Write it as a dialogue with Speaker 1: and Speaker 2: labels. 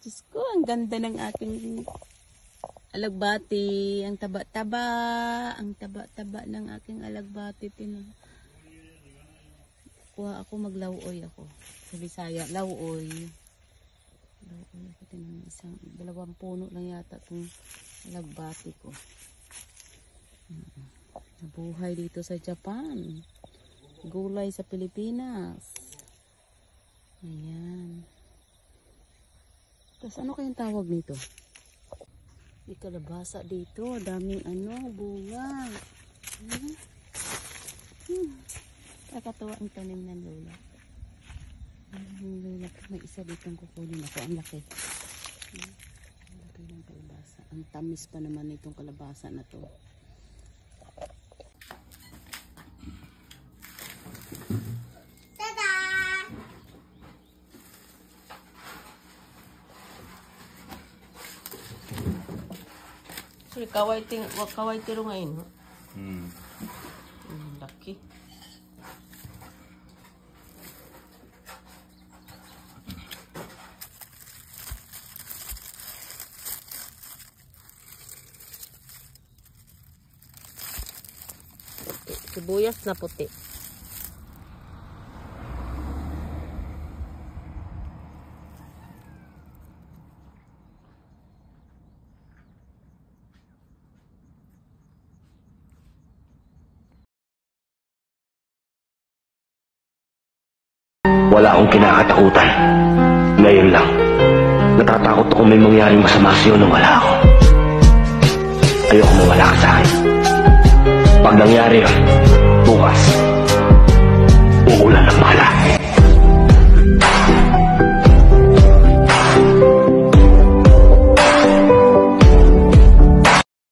Speaker 1: Diyos ko, ang ganda ng aking alagbati. Ang taba-taba. Ang taba-taba ng aking alagbati. Kuha ako, maglauoy ako. Sa Bisaya, lauoy. Lauoy ako. Isang, 2 puno lang yata itong alagbati ko. Nabuhay dito sa Japan. Gulay sa Pilipinas. Ayan. Tapos ano kayang tawag nito? May kalabasa dito. Daming bunga. Kakatawa ang tanim ng lola. Ang lola ko, may isa ditong kukunin ako. Ang laki. Ang laki ng kalabasa. Ang tamis pa naman itong kalabasa na to.
Speaker 2: Sorry, kaway tiro ngayon. Laki. Sibuyas na puti.
Speaker 3: Wala akong kinakatakutan. Ngayon lang, natatakot ako may mangyaring masama sa'yo nung wala ako. Ayoko mawala ka sa akin. Pag nangyari yun, bukas, uulan ng bala.